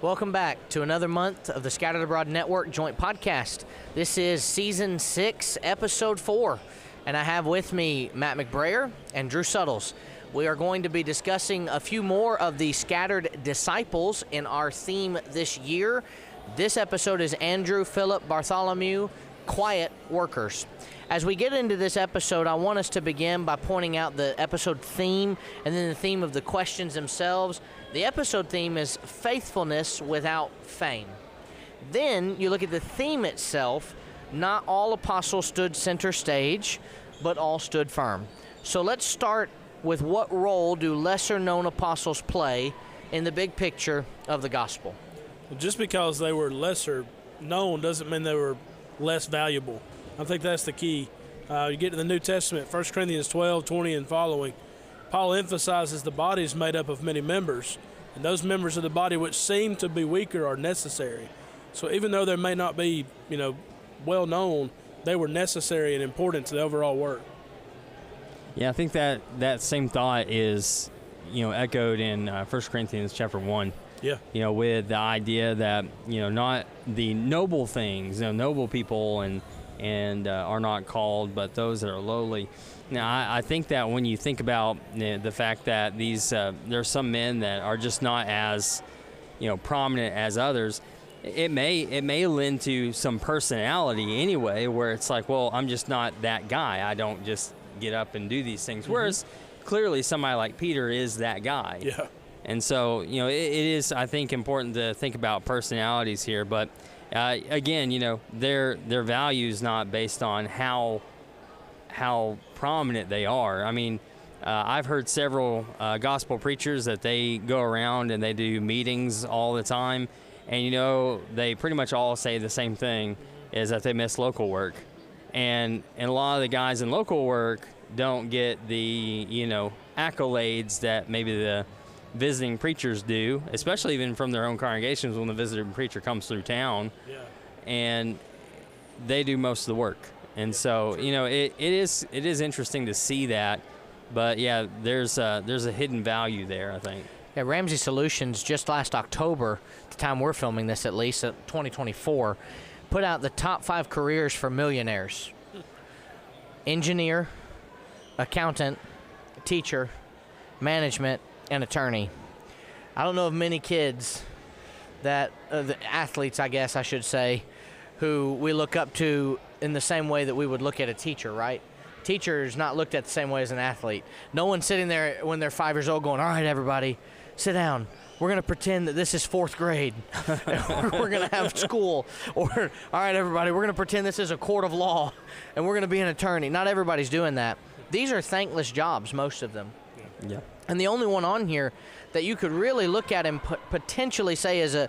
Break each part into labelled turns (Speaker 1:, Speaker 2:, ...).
Speaker 1: Welcome back to another month of the Scattered Abroad Network Joint Podcast. This is Season 6, Episode 4, and I have with me Matt McBrayer and Drew Suttles. We are going to be discussing a few more of the scattered disciples in our theme this year. This episode is Andrew, Philip, Bartholomew, Quiet Workers. As we get into this episode, I want us to begin by pointing out the episode theme and then the theme of the questions themselves. The episode theme is faithfulness without fame. Then you look at the theme itself. Not all apostles stood center stage, but all stood firm. So let's start with what role do lesser-known apostles play in the big picture of the gospel?
Speaker 2: Just because they were lesser known doesn't mean they were less valuable. I think that's the key. You get to the New Testament, 1 Corinthians 12, 20 and following, Paul emphasizes the body is made up of many members, and those members of the body which seem to be weaker are necessary. So even though they may not be, well known, they were necessary and important to the overall work.
Speaker 3: Yeah, I think that same thought is, echoed in 1 Corinthians chapter 1.
Speaker 2: Yeah.
Speaker 3: With the idea that, not the noble things, noble people and are not called, but those that are lowly. Now, I think that when you think about the fact that there's some men that are just not as, prominent as others, it may lend to some personality anyway, where it's like, well, I'm just not that guy. I don't just get up and do these things. Mm-hmm. Whereas clearly somebody like Peter is that guy.
Speaker 2: Yeah.
Speaker 3: And so, it is, I think, important to think about personalities here. But again, their value is not based on how prominent they are. I mean, I've heard several gospel preachers that they go around and they do meetings all the time, and they pretty much all say the same thing, is that they miss local work, and a lot of the guys in local work don't get the accolades that maybe the visiting preachers do, especially even from their own congregations when the visiting preacher comes through town.
Speaker 2: Yeah.
Speaker 3: And they do most of the work. And so, it is interesting to see that, but yeah, there's a hidden value there, I think.
Speaker 1: Yeah, Ramsey Solutions just last October, the time we're filming this at least, 2024, put out the top 5 careers for millionaires. Engineer, accountant, teacher, management, and attorney. I don't know of many kids that, the athletes, I guess I should say, who we look up to in the same way that we would look at a teacher, right? Teacher is not looked at the same way as an athlete. No one's sitting there when they're 5 years old going, all right, everybody, sit down. We're going to pretend that this is 4th grade. We're going to have school. Or, all right, everybody, we're going to pretend this is a court of law, and we're going to be an attorney. Not everybody's doing that. These are thankless jobs, most of them.
Speaker 3: Yeah.
Speaker 1: And the only one on here that you could really look at and potentially say is a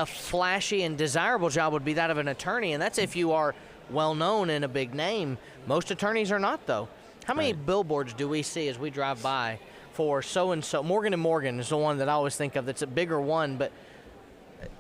Speaker 1: flashy and desirable job would be that of an attorney, and that's if you are well-known and a big name. Most attorneys are not, though. How many billboards do we see as we drive by for so-and-so? Morgan & Morgan is the one that I always think of that's a bigger one, but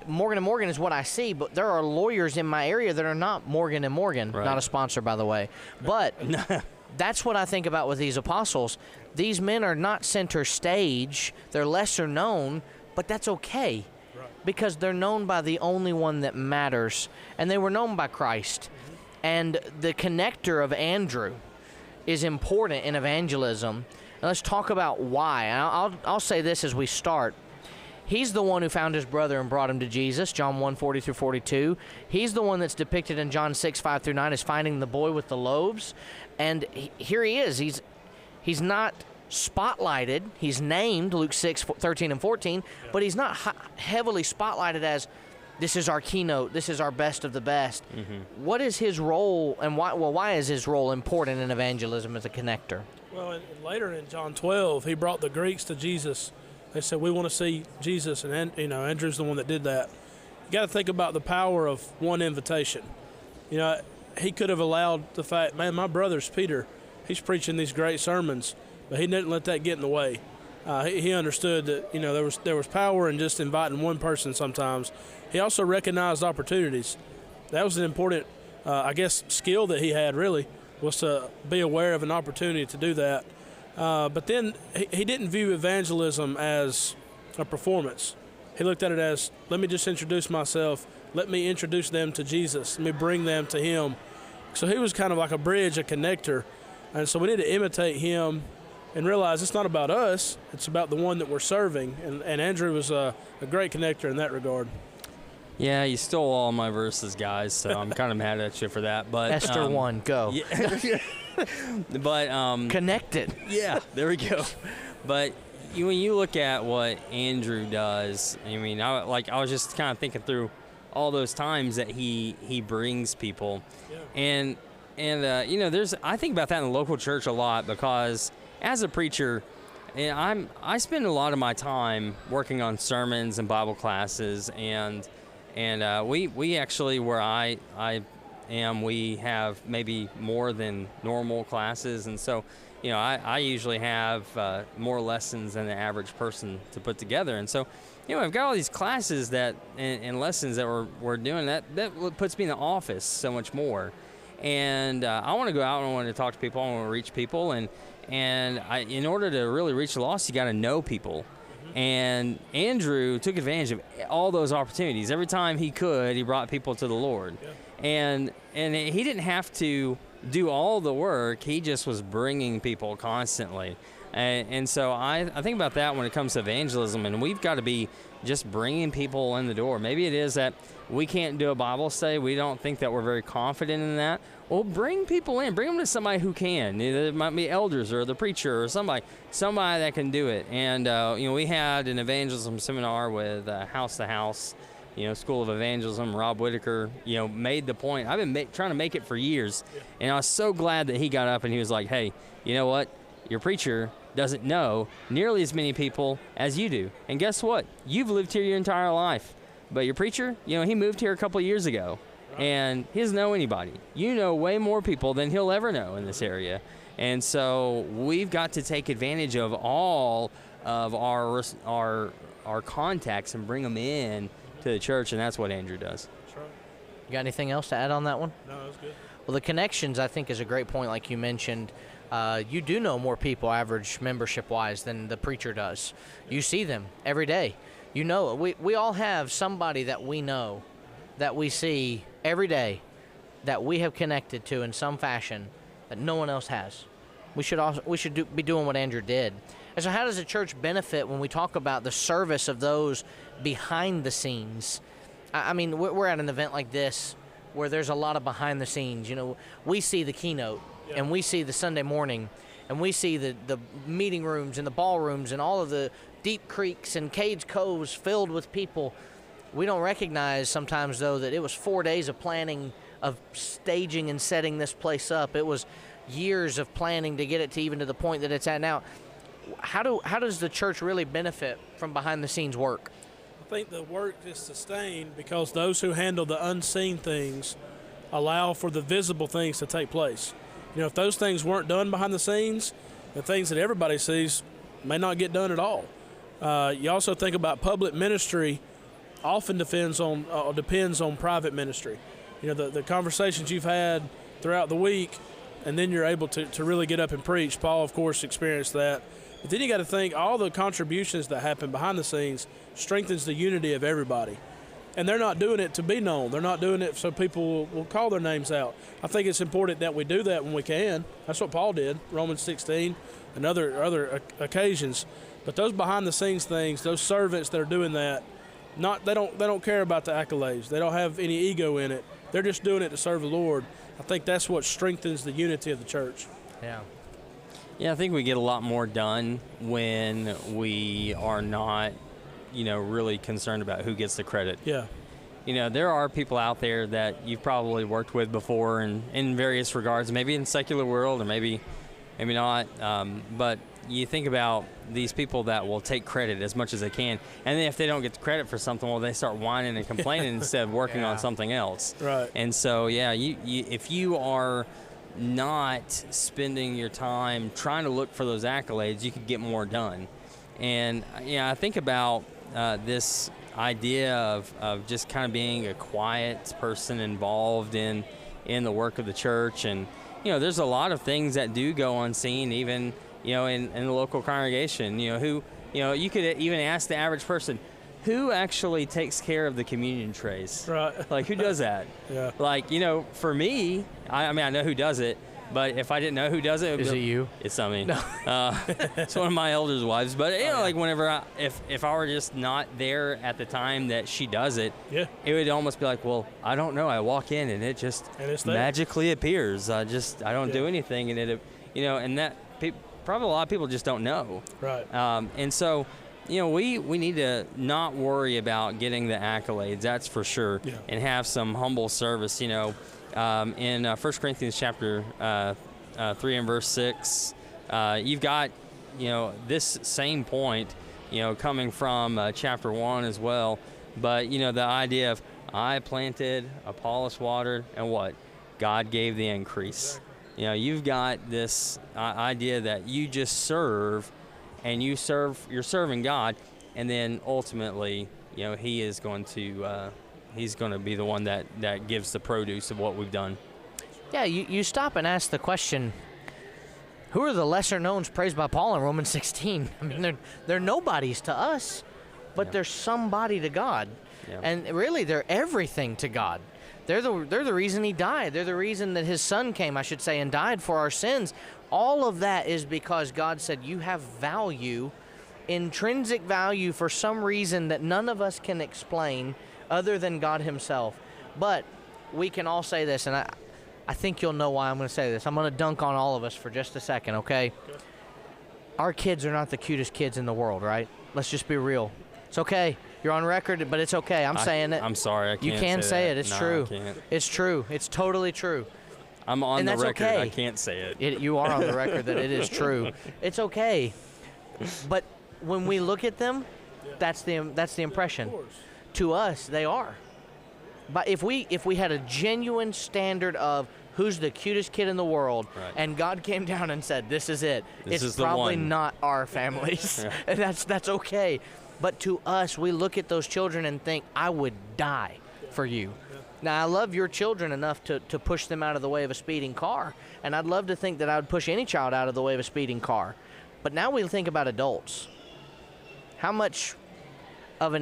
Speaker 1: Morgan & Morgan is what I see, but there are lawyers in my area that are not Morgan & Morgan. Right. Not a sponsor, by the way. But that's what I think about with these apostles. These men are not center stage. They're lesser known, but that's okay. Right. Because they're known by the only one that matters, and they were known by Christ. Mm-hmm. And the connector of Andrew is important in evangelism. And let's talk about why. And I'll say this as we start. He's the one who found his brother and brought him to Jesus, John 1:40-42. He's the one that's depicted in John 6:5-9 as finding the boy with the loaves. And here he is. He's not spotlighted. He's named, Luke 6:13-14, but he's not heavily spotlighted as this is our keynote, this is our best of the best. Mm-hmm. What is his role, and why is his role important in evangelism as a connector?
Speaker 2: Well, and later in John 12, he brought the Greeks to Jesus. They said, we want to see Jesus, and Andrew's the one that did that. You got to think about the power of one invitation. He could have allowed the fact, man, my brother's Peter. He's preaching these great sermons, but he didn't let that get in the way. He understood that there was power in just inviting one person sometimes. He also recognized opportunities. That was an important, skill that he had, really, was to be aware of an opportunity to do that. But then he didn't view evangelism as a performance. He looked at it as, let me just introduce myself. Let me introduce them to Jesus. Let me bring them to him. So he was kind of like a bridge, a connector. And so we need to imitate him and realize it's not about us. It's about the one that we're serving. And Andrew was a great connector in that regard.
Speaker 3: Yeah, you stole all my verses, guys, so I'm kind of mad at you for that. But
Speaker 1: Esther 1, go.
Speaker 3: Yeah. But
Speaker 1: Connected.
Speaker 3: yeah, there we go. But when you look at what Andrew does, I mean, I was just kind of thinking through all those times that he brings people, and I think about that in the local church a lot, because as a preacher, and I spend a lot of my time working on sermons and Bible classes, and we actually, where I am, we have maybe more than normal classes, and so I usually have more lessons than the average person to put together, and so I've got all these classes that and lessons that we're doing that puts me in the office so much more, and I want to go out and I want to talk to people, I want to reach people, and in order to really reach the lost, you got to know people. And Andrew took advantage of all those opportunities. Every time he could, he brought people to the Lord. Yeah. And he didn't have to do all the work. He just was bringing people constantly. And so I think about that when it comes to evangelism, and we've got to be just bringing people in the door. Maybe it is that we can't do a Bible study. We don't think that we're very confident in that. Well, bring people in. Bring them to somebody who can. It might be elders or the preacher or somebody that can do it. And, we had an evangelism seminar with House to House, School of Evangelism. Rob Whitaker, made the point. I've been trying to make it for years. And I was so glad that he got up and he was like, hey, you know what? Your preacher doesn't know nearly as many people as you do. And guess what? You've lived here your entire life. But your preacher, he moved here a couple of years ago. And he doesn't know anybody. You know way more people than he'll ever know in this area. And so we've got to take advantage of all of our contacts and bring them in to the church, and that's what Andrew does.
Speaker 2: That's right.
Speaker 1: You got anything else to add on that one?
Speaker 2: No, that's good.
Speaker 1: Well, the connections, I think, is a great point, like you mentioned. You do know more people, average membership-wise, than the preacher does. You see them every day. We all have somebody that we know, that we see every day, that we have connected to in some fashion that no one else has. We should be doing what Andrew did. And so how does the church benefit when we talk about the service of those behind the scenes? I mean, we're at an event like this where there's a lot of behind the scenes. We see the keynote, and we see the Sunday morning, and we see the meeting rooms and the ballrooms and all of the deep creeks and cage coves filled with people. We don't recognize sometimes, though, that it was 4 days of planning, of staging and setting this place up. It was years of planning to get it to even to the point that it's at now. How does the church really benefit from behind-the-scenes work?
Speaker 2: I think the work is sustained because those who handle the unseen things allow for the visible things to take place. If those things weren't done behind the scenes, the things that everybody sees may not get done at all. You also think about public ministry often depends on private ministry. The conversations you've had throughout the week, and then you're able to really get up and preach. Paul, of course, experienced that. But then you got to think all the contributions that happen behind the scenes strengthens the unity of everybody. And they're not doing it to be known. They're not doing it so people will call their names out. I think it's important that we do that when we can. That's what Paul did, Romans 16 and other occasions. But those behind the scenes things, those servants that are doing that, they don't care about the accolades. They don't have any ego in it. They're just doing it to serve the Lord. I think that's what strengthens the unity of the church.
Speaker 3: Yeah, I think we get a lot more done when we are not, really concerned about who gets the credit.
Speaker 2: Yeah.
Speaker 3: There are people out there that you've probably worked with before in various regards, maybe in the secular world or maybe not. But you think about these people that will take credit as much as they can, and then if they don't get the credit for something, well, they start whining and complaining instead of working on something else.
Speaker 2: Right.
Speaker 3: And so, you if you are not spending your time trying to look for those accolades, you could get more done. And I think about this idea of just kind of being a quiet person involved in the work of the church. And there's a lot of things that do go unseen, even in the local congregation. You could even ask the average person, who actually takes care of the communion trays?
Speaker 2: Right.
Speaker 3: Like, who does that?
Speaker 2: Yeah.
Speaker 3: Like, for me, I mean, I know who does it, but if I didn't know who does it,
Speaker 1: Is it you?
Speaker 3: It's not me.
Speaker 1: No.
Speaker 3: It's one of my elders' wives. But like whenever if I were just not there at the time that she does it,
Speaker 2: Yeah.
Speaker 3: it would almost be like, well, I don't know. I walk in and it just
Speaker 2: And it's there.
Speaker 3: magically appears. I don't do
Speaker 2: Yeah.
Speaker 3: anything, and and that probably a lot of people just don't know.
Speaker 2: Right.
Speaker 3: And so, we need to not worry about getting the accolades. That's for sure,
Speaker 2: Yeah.
Speaker 3: and have some humble service. In 1 Corinthians chapter 3 and verse 6, you've got this same point coming from chapter 1 as well. But the idea of I planted, Apollos watered, and what? God gave the increase.
Speaker 2: Exactly.
Speaker 3: You've got this idea that you just serve, and you're serving God, and then ultimately, He is going to He's going to be the one that gives the produce of what we've done.
Speaker 1: Yeah, you stop and ask the question, who are the lesser knowns praised by Paul in Romans 16? I mean, they're nobodies to us, but they're somebody to God.
Speaker 3: Yeah.
Speaker 1: And really, they're everything to God. They're the reason He died. They're the reason that His Son came, I should say, and died for our sins. All of that is because God said, you have value, intrinsic value, for some reason that none of us can explain other than God Himself. But we can all say this, and I think you'll know why I'm going to say this. I'm going to dunk on all of us for just a second, okay? Our kids are not the cutest kids in the world, right? Let's just be real. It's okay. You're on record, but it's okay. I'm saying it.
Speaker 3: I'm sorry, I can't.
Speaker 1: You can say it. It's
Speaker 3: No,
Speaker 1: true.
Speaker 3: I can't.
Speaker 1: It's true. It's totally true.
Speaker 3: I'm on
Speaker 1: And
Speaker 3: the
Speaker 1: that's
Speaker 3: record.
Speaker 1: okay.
Speaker 3: I can't say it.
Speaker 1: You are on the record that it is true. It's okay. But when we look at them, that's the impression.
Speaker 2: Of course.
Speaker 1: To us, they are. But if we had a genuine standard of who's the cutest kid in the world,
Speaker 3: Right.
Speaker 1: and God came down and said, "This is it,"
Speaker 3: This
Speaker 1: it's
Speaker 3: is the
Speaker 1: probably
Speaker 3: one.
Speaker 1: not our families,
Speaker 3: Yeah.
Speaker 1: and that's okay. But to us, we look at those children and think, "I would die for you." Now, I love your children enough to push them out of the way of a speeding car, and I'd love to think that I would push any child out of the way of a speeding car. But now we think about adults. How much of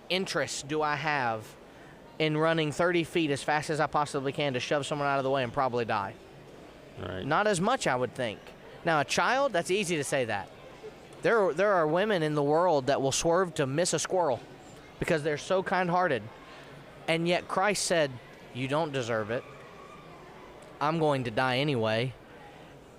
Speaker 1: interest do I have in running 30 feet as fast as I possibly can to shove someone out of the way and probably die?
Speaker 3: Right.
Speaker 1: Not as much, I would think. Now, a child, that's easy to say that. There are women in the world that will swerve to miss a squirrel because they're so kind-hearted. And yet Christ said, you don't deserve it. I'm going to die anyway.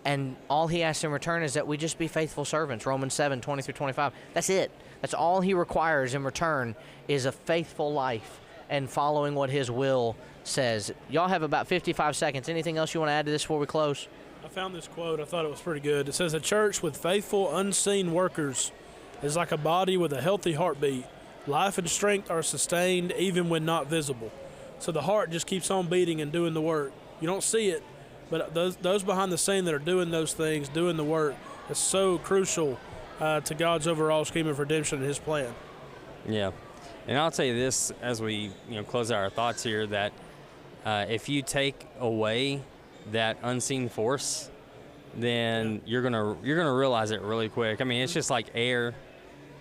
Speaker 1: And all He asks in return is that we just be faithful servants. Romans 7:20-25. That's it. That's all He requires in return is a faithful life and following what His will says. Y'all have about 55 seconds. Anything else you want to add to this before we close?
Speaker 2: I found this quote. I thought it was pretty good. It says, "A church with faithful, unseen workers is like a body with a healthy heartbeat. Life and strength are sustained even when not visible." So the heart just keeps on beating and doing the work. You don't see it, but those behind the scene that are doing those things, doing the work, is so crucial to God's overall scheme of redemption and His plan.
Speaker 3: Yeah. And I'll tell you this as we close out our thoughts here, that if you take away that unseen force, then you're gonna realize it really quick. I mean, it's just like air.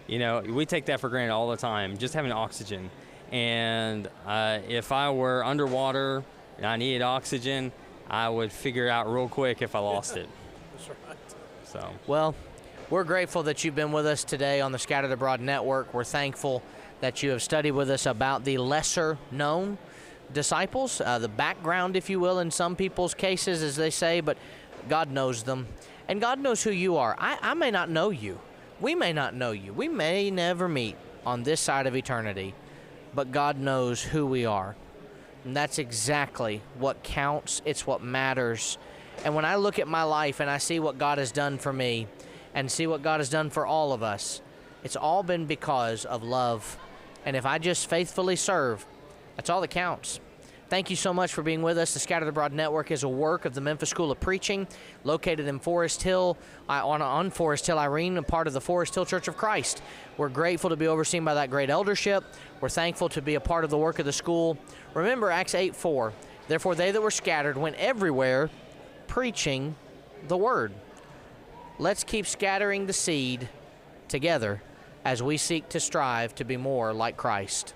Speaker 3: We take that for granted all the time, just having oxygen. And if I were underwater and I needed oxygen, I would figure out real quick if I lost it.
Speaker 2: That's right.
Speaker 3: So,
Speaker 1: Well, we're grateful that you've been with us today on the Scattered Abroad Network. We're thankful that you have studied with us about the lesser known disciples, the background, if you will, in some people's cases, as they say, but God knows them. And God knows who you are. I may not know you. We may not know you. We may never meet on this side of eternity, but God knows who we are. And that's exactly what counts. It's what matters. And when I look at my life and I see what God has done for me and see what God has done for all of us, it's all been because of love. And if I just faithfully serve, that's all that counts. Thank you so much for being with us. The Scattered Abroad Network is a work of the Memphis School of Preaching, located in Forest Hill, on Forest Hill, Irene, a part of the Forest Hill Church of Christ. We're grateful to be overseen by that great eldership. We're thankful to be a part of the work of the school. Remember Acts 8:4. Therefore they that were scattered went everywhere preaching the word. Let's keep scattering the seed together as we seek to strive to be more like Christ.